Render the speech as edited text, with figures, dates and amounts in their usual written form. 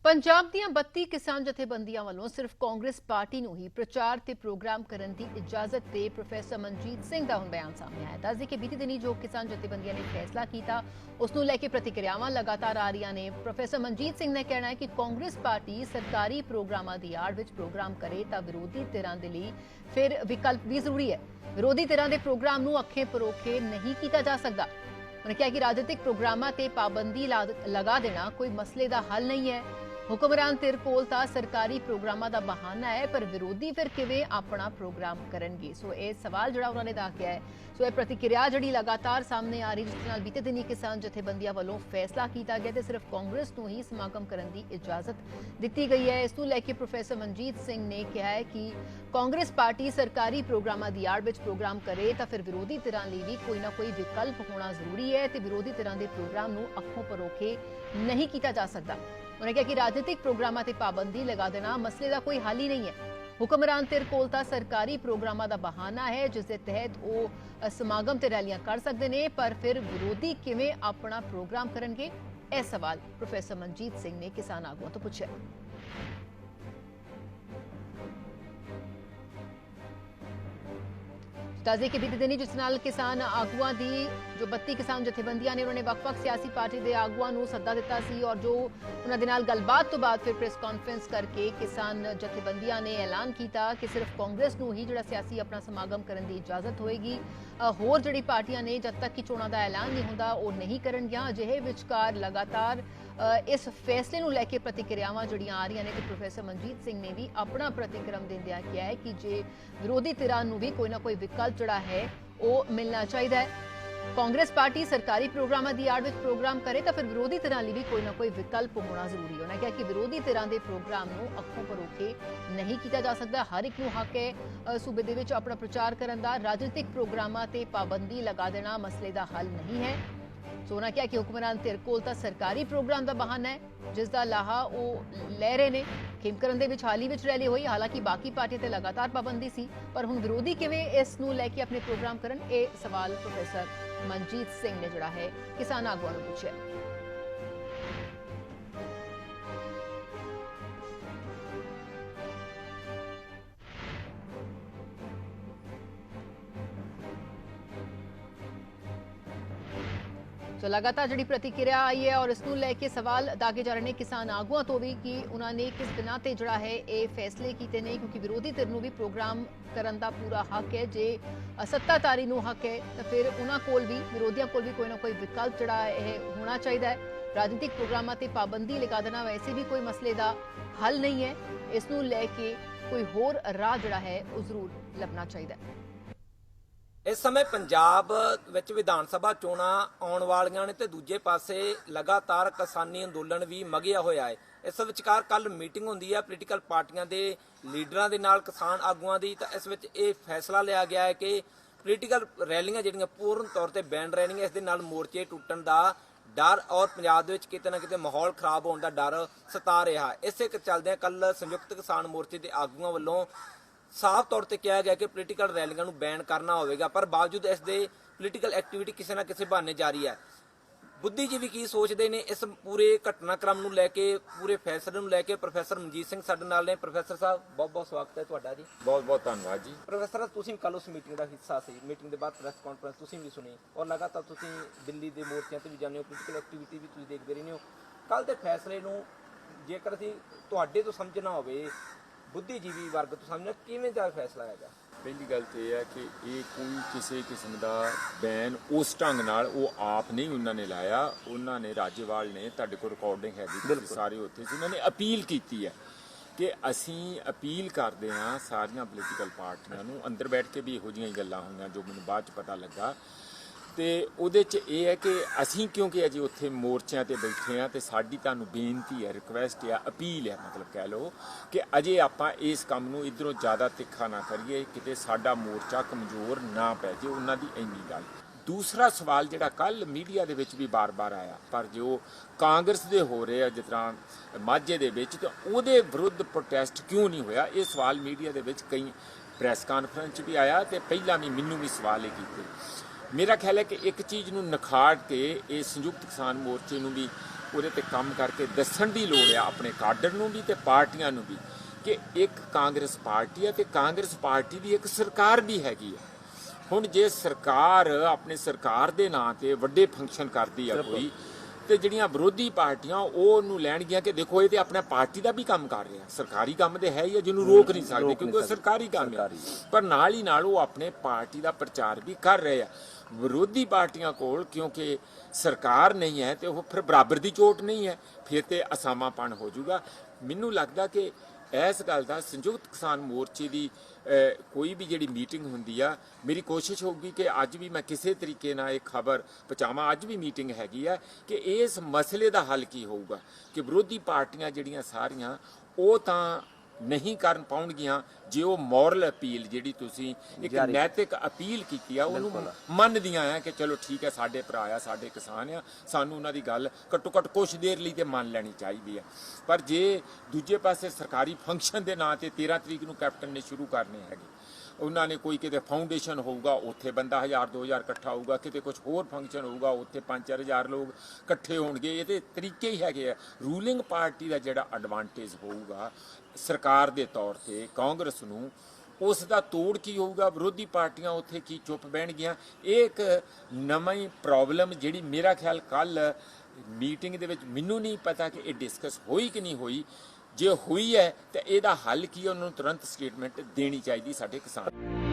पंजाब ਦੀਆਂ 32 किसान ਜਥੇਬੰਦੀਆਂ ਵੱਲੋਂ सिर्फ कांग्रेस पार्टी ਨੂੰ ही प्रचार ਤੇ प्रोग्राम ਕਰਨ ਦੀ इजाजत ਤੇ प्रोफेसर मनजीत ਸਿੰਘ ਦਾ ਹੁਣ ਬਿਆਨ ਸਾਹਮਣੇ ਆਇਆ। ਦੱਸਦੇ ਕਿ ਬੀਤੀ ਦਿਨੀ ਜੋ किसान ਜਥੇਬੰਦੀਆਂ ਨੇ फैसला ਕੀਤਾ ਉਸ ਨੂੰ ਲੈ ਕੇ ਪ੍ਰਤੀਕਿਰਿਆਵਾਂ ਲਗਾਤਾਰ ਆ ਰਹੀਆਂ ਨੇ। प्रोफेसर मनजीत ਸਿੰਘ ਨੇ ਕਹਿਣਾ ਹੈ ਕਿ कांग्रेस ਪਾਰਟੀ ਸਰਕਾਰੀ ਪ੍ਰੋਗਰਾਮਾਂ ਦੀ ਆੜ ਵਿੱਚ ਪ੍ਰੋਗਰਾਮ ਕਰੇ ਤਾਂ ਵਿਰੋਧੀ ਧਿਰਾਂ ਦੇ ਲਈ ਫਿਰ ਵਿਕਲਪ ਵੀ ਜ਼ਰੂਰੀ ਹੈ। ਵਿਰੋਧੀ ਧਿਰਾਂ ਦੇ ਪ੍ਰੋਗਰਾਮ ਨੂੰ ਅੱਖੇ ਪਰੋਖੇ ਨਹੀਂ ਕੀਤਾ ਜਾ ਸਕਦਾ। उन्होंने कहा कि राजनीतिक प्रोग्रामां ते पाबंदी लगा देना कोई मसले का हल नहीं है। हुक्मरान धिर कोल तां सरकारी प्रोग्रामां दा बहाना है पर विरोधी फिर किवें अपना प्रोग्राम करनगे। सो ये सवाल जिहड़ा उन्होंने दाखिया है। सो यह प्रतिक्रिया जिहड़ी लगातार सामने आ रही जिस नाल बीते दिनी किसान जथेबंदियां वालों फैसला किया गया ते सिर्फ कांग्रेस नूं ही समागम करन दी इजाजत दित्ती गई है। इस नूं लैके प्रोफेसर मनजीत सिंह ने कहा है कि कांग्रेस पार्टी सरकारी प्रोग्रामां दी आड़ विच प्रोग्राम करे तां फिर विरोधी धिरां लई भी कोई ना कोई विकल्प होना जरूरी है ते विरोधी धिरां दे प्रोग्राम नूं अखों परोखे नहीं किया जा सकता। उन्होंने कहा कि राजनीतिक प्रोग्रामां ते पाबंदी लगा देना मसले का कोई हल ही नहीं है। हुक्मरान धिर कोल तां सरकारी प्रोग्रामां दा बहाना है जिस दे तहत वो समागम ते रैलियां कर सकदे ने पर फिर विरोधी किवें अपना प्रोग्राम करनगे। यह सवाल प्रोफेसर मनजीत सिंह ने किसान आगुआं तो पूछा। दस कि बीते दिन जिस नाल किसान आगुआं दी जो 32 किसान जथेबंदियां ने उन्होंने वक्-वक् सियासी पार्टी के आगुआं नूं सद्दा दिता सी और जो उन्हां दे नाल गलबात तो बाद फिर प्रेस कॉन्फ्रेंस करके किसान जथेबंदियां ने ऐलान किया कि सिर्फ कांग्रेस नूं ही जिहड़ा सियासी अपना समागम करने की इजाजत होएगी। होर जिहड़ी पार्टियां ने जब तक कि चोणां दा ऐलान नहीं हुंदा वो नहीं करनगियां। अजिहे विचकार लगातार इस फैसले नूं लैके प्रतिक्रियावां जिहड़ियां आ रहीआं ने ते प्रोफेसर मनजीत सिंह ने भी अपना प्रतिक्रम दिंदिआं कहा है कि जे विरोधी धिरां नूं भी कोई ना कोई विकल्प जिहड़ा है वो मिलना चाहिए है। कांग्रेस पार्टी सरकारी प्रोग्रामां दी आड़ विच प्रोग्राम करे तां फिर विरोधी धिरां लई भी कोई ना कोई विकल्प होना जरूरी है। उन्होंने कहा कि विरोधी धिरां दे प्रोग्राम नूं अखों परोखे नहीं किया जा सकता। हर एक नूं हक है सूबे दे विच अपना प्रचार करन दा। राजनीतिक प्रोग्रामां ते पाबंदी लगा देना मसले दा हल नहीं है। सो उन्होंने कहा कि हुक्मरान धिर कोल तां सरकारी प्रोग्राम का बहाना है जिसका लाहा वो लै रहे ने। खेमकरन दे विच हाल ही विच रैली हुई हालांकि बाकी पार्टियां ते लगातार पाबंदी सी पर हुण विरोधी किवें इस नूं लैके अपने प्रोग्राम करन ये सवाल प्रोफेसर मनजीत सिंह ने जिहड़ा है किसान आगुआं नूं पूछिआ। तो लगातार जी प्रतिक्रिया आई है और इसनूं लैके सवाल दागे जा रहे हैं किसान आगुआं तो भी कि उन्होंने किस बिना ते जिहड़ा है ये फैसले किए नहीं क्योंकि विरोधी धिर नूं भी प्रोग्राम करन दा पूरा हक है। जे सत्ताधारी नूं हक है तो फिर उन्हां कोल भी विरोधियों कोल भी कोई ना कोई विकल्प जिहड़ा है होना चाहिए है। राजनीतिक प्रोग्रामां ते पाबंदी लगा देना वैसे भी कोई मसले का हल नहीं है। इसनूं लैके कोई होर राह जिहड़ा है वो जरूर लभना चाहिए। इस समय पंजाब विच विधान सभा चोणां आउण वालियां ने ते दूजे पासे लगातार किसानी अंदोलन भी मगिया होया है। इस विचकार कल मीटिंग हुंदी है पोलीटिकल पार्टियां दे लीडरां दे नाल किसान आगूआं दी तां इस विच ये फैसला लिया गया है कि पोलीटिकल रैलियां जिहड़ियां पूर्ण तौर ते बैन रहणगीआं। इस दे नाल मोर्चे टुੱਟਣ ਦਾ डर और पंजाब दे विच किते ना किते माहौल खराब होने का डर सता रहा। इसे चलदे कल संयुक्त किसान मोर्चे के आगूआं वल्लों साफ तौर पर कहा गया कि पोलीटिकल रैलियां नूं बैन करना होगा पर बावजूद इस दे पोलीटिकल एक्टिविटी किसी ना किसी बहाने जारी है। बुद्धिजीवी की सोचते हैं इस पूरे घटनाक्रम नूं लैके पूरे फैसले नूं लैके प्रोफेसर मनजीत सिंह साडे नाल ने। प्रोफेसर साहब बहुत बहुत स्वागत है तुहाडा जी। बहुत बहुत धन्यवाद जी। प्रोफेसर तुसीं कल उस मीटिंग का हिस्सा सी। मीटिंग के बाद प्रेस कॉन्फ्रेंस तुसीं भी सुनी और लगातार तुसीं दिल्ली के मोर्चों से भी जाने हो पोलीटिकल एक्टिविटी भी तुसीं देखते रहने हो। कल के फैसले नूं जेकर असीं तुहाडे तो समझना होवे बुद्धिजीवी वर्ग तो समझना किवें दा फैसला है? पहली गल तो यह है कि ये कोई किसी किस्म का बैन उस ढंग नाल वो आप नहीं उन्होंने लाया। उन्होंने राज्यपाल ने तुहाडे कोल रिकॉर्डिंग है सारे उत्थे सी उन्होंने अपील की है कि असी अपील करते हाँ सारिया पोलीटिकल पार्टियां नूं। अंदर बैठ के भी इहो जिहियां गल्लां होईयां जो मैनूं बाद च पता लगा तो उहदे च यह है कि असी क्योंकि अजे उत्थे मोर्चों ते बैठे हाँ तो साडी तुहानूं बेनती है रिक्वेस्ट है अपील है मतलब कह लो कि अजे आपां इस काम नूं इधरों ज़्यादा तिखा ना करिए किते साडा मोर्चा कमज़ोर ना पै जे उन्हां दी इन्नी गल। दूसरा सवाल जिहड़ा कल मीडिया दे विच भी बार बार आया पर जो कांग्रेस दे हो रहे जिस तरह माझे दे विच तो उहदे विरुद्ध प्रोटेस्ट क्यों नहीं होया ये सवाल मीडिया दे विच कई प्रैस कानफ्रेंस भी आया तो पहला भी मैनूं भी सवाल ये कीते। मेरा ख्याल है कि एक चीज़ नूं निखाड़ के ये संयुक्त किसान मोर्चे नूं भी ਉਹਦੇ ਤੇ ਕੰਮ ਕਰਕੇ ਦੱਸਣ ਦੀ ਲੋੜ ਆ ਆਪਣੇ ਕਾਡਰ ਨੂੰ ਵੀ ਤੇ ਪਾਰਟੀਆਂ ਨੂੰ ਵੀ ਕਿ ਇੱਕ ਕਾਂਗਰਸ ਪਾਰਟੀ ਹੈ ਤੇ ਕਾਂਗਰਸ ਪਾਰਟੀ ਦੀ ਇੱਕ ਸਰਕਾਰ ਵੀ ਹੈਗੀ ਹੈ। ਹੁਣ ਜੇ ਸਰਕਾਰ ਆਪਣੇ ਸਰਕਾਰ ਦੇ ਨਾਂ ਤੇ ਵੱਡੇ ਫੰਕਸ਼ਨ ਕਰਦੀ ਆ ਕੋਈ, ਤੇ ਜਿਹੜੀਆਂ ਵਿਰੋਧੀ ਪਾਰਟੀਆਂ ਉਹ ਉਹਨੂੰ ਲੈਣਗੀਆਂ ਕਿ ਦੇਖੋ ਇਹ ਤੇ ਆਪਣਾ ਪਾਰਟੀ ਦਾ ਵੀ ਕੰਮ ਕਰ ਰਿਹਾ, ਸਰਕਾਰੀ ਕੰਮ ਤੇ ਹੈ ਹੀ, ਜਿਹਨੂੰ ਰੋਕ ਨਹੀਂ ਸਕਦੇ ਕਿਉਂਕਿ ਉਹ ਸਰਕਾਰੀ ਕੰਮ ਹੈ, ਪਰ ਨਾਲ ਹੀ ਨਾਲ ਉਹ ਆਪਣੇ ਪਾਰਟੀ ਦਾ ਪ੍ਰਚਾਰ ਵੀ ਕਰ ਰਹੇ ਆ। ਵਿਰੋਧੀ ਪਾਰਟੀਆਂ ਕੋਲ ਕਿਉਂਕਿ ਸਰਕਾਰ ਨਹੀਂ ਹੈ ਤੇ ਉਹ ਫਿਰ ਬਰਾਬਰ ਦੀ ਚੋਟ ਨਹੀਂ ਹੈ, ਫਿਰ ਤੇ ਅਸਾਮਾਪਣ ਹੋ ਜਾਊਗਾ। ਮੈਨੂੰ ਲੱਗਦਾ ਕਿ ਇਸ ਗੱਲ ਦਾ ਸੰਯੁਕਤ ਕਿਸਾਨ ਮੋਰਚੇ ਦੀ ਕੋਈ ਵੀ ਜਿਹੜੀ ਮੀਟਿੰਗ ਹੁੰਦੀ ਆ, ਮੇਰੀ ਕੋਸ਼ਿਸ਼ ਹੋਊਗੀ ਕਿ ਅੱਜ ਵੀ ਮੈਂ ਕਿਸੇ ਤਰੀਕੇ ਨਾਲ ਇਹ ਖਬਰ ਪਹੁੰਚਾਵਾਂ, ਅੱਜ ਵੀ ਮੀਟਿੰਗ ਹੈਗੀ ਆ ਕਿ ਇਸ ਮਸਲੇ ਦਾ ਹੱਲ ਕੀ ਹੋਊਗਾ ਕਿ ਵਿਰੋਧੀ ਪਾਰਟੀਆਂ ਜਿਹੜੀਆਂ ਸਾਰੀਆਂ ਉਹ ਤਾਂ ਨਹੀਂ ਕਰਨ ਪਾਉਣਗੀਆਂ ਜੇ ਉਹ ਮੋਰਲ ਅਪੀਲ ਜਿਹੜੀ ਤੁਸੀਂ ਇੱਕ ਨੈਤਿਕ ਅਪੀਲ ਕੀਤੀ ਆ ਉਹਨੂੰ ਮੰਨਦੀਆਂ ਆ ਕਿ ਚਲੋ ਠੀਕ ਹੈ ਸਾਡੇ ਭਰਾ ਆ, ਸਾਡੇ ਕਿਸਾਨ ਆ, ਸਾਨੂੰ ਉਹਨਾਂ ਦੀ ਗੱਲ ਘੱਟੋ ਘੱਟ ਕੁਛ ਦੇਰ ਲਈ ਤੇ ਮੰਨ ਲੈਣੀ ਚਾਹੀਦੀ ਆ। ਪਰ ਜੇ ਦੂਜੇ ਪਾਸੇ ਸਰਕਾਰੀ ਫੰਕਸ਼ਨ ਦੇ ਨਾਂ ਤੇ 13 ਤਰੀਕ ਨੂੰ ਕੈਪਟਨ ਨੇ ਸ਼ੁਰੂ ਕਰਨੇ ਹੈਗੇ, ਉਹਨਾਂ ਨੇ ਕੋਈ ਕਿਤੇ ਫਾਊਂਡੇਸ਼ਨ ਹੋਊਗਾ ਉੱਥੇ ਬੰਦਾ 1000-2000 ਇਕੱਠਾ ਹੋਊਗਾ, ਕਿਤੇ ਕੁਝ ਹੋਰ ਫੰਕਸ਼ਨ ਹੋਊਗਾ ਉੱਥੇ 5-4000 ਲੋਕ ਇਕੱਠੇ ਹੋਣਗੇ, ਇਹ ਤੇ ਤਰੀਕੇ ਹੀ ਹੈਗੇ ਆ। ਰੂਲਿੰਗ ਪਾਰਟੀ ਦਾ ਜਿਹੜਾ ਐਡਵਾਂਟੇਜ ਹੋਊਗਾ ਸਰਕਾਰ ਦੇ ਤੌਰ ਤੇ ਕਾਂਗਰਸ ਨੂੰ, ਉਸ ਦਾ ਤੋੜ ਕੀ ਹੋਊਗਾ, ਵਿਰੋਧੀ ਪਾਰਟੀਆਂ ਉੱਥੇ ਕੀ ਚੁੱਪ ਬਹਿਣਗੀਆਂ, ਇਹ ਇੱਕ ਨਵੀਂ ਪ੍ਰੋਬਲਮ ਜਿਹੜੀ ਮੇਰਾ ਖਿਆਲ ਕੱਲ ਮੀਟਿੰਗ ਦੇ ਵਿੱਚ ਮੈਨੂੰ ਨਹੀਂ ਪਤਾ ਕਿ ਇਹ ਡਿਸਕਸ ਹੋਈ ਕਿ ਨਹੀਂ ਹੋਈ। ਜੇ ਹੋਈ ਹੈ ਤਾਂ ਇਹਦਾ ਹੱਲ ਕੀ ਹੈ, ਉਹਨਾਂ ਨੂੰ ਤੁਰੰਤ ਸਟੇਟਮੈਂਟ ਦੇਣੀ ਚਾਹੀਦੀ ਸਾਡੇ ਕਿਸਾਨ।